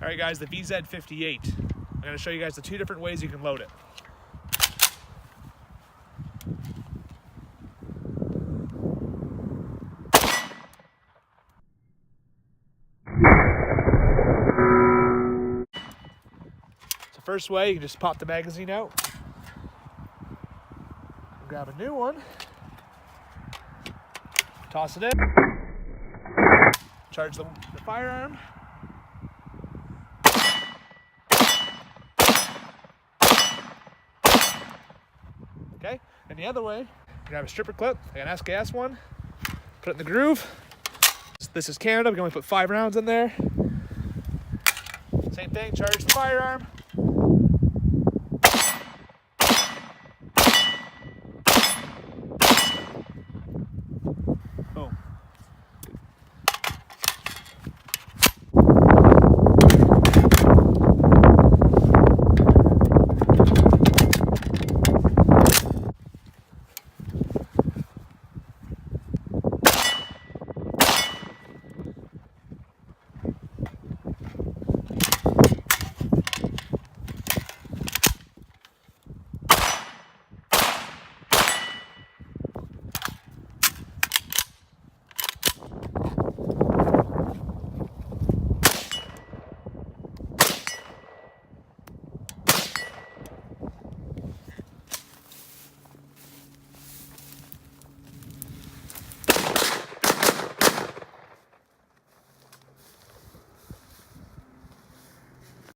All right guys, the VZ58. I'm gonna show you guys the two different ways you can load it. So first way, you can just pop the magazine out, grab a new one, toss it in, charge the firearm. Okay, and the other way, grab a stripper clip, like an SKS one, put it in the groove. This is Canada, we can only put 5 rounds in there. Same thing, charge the firearm.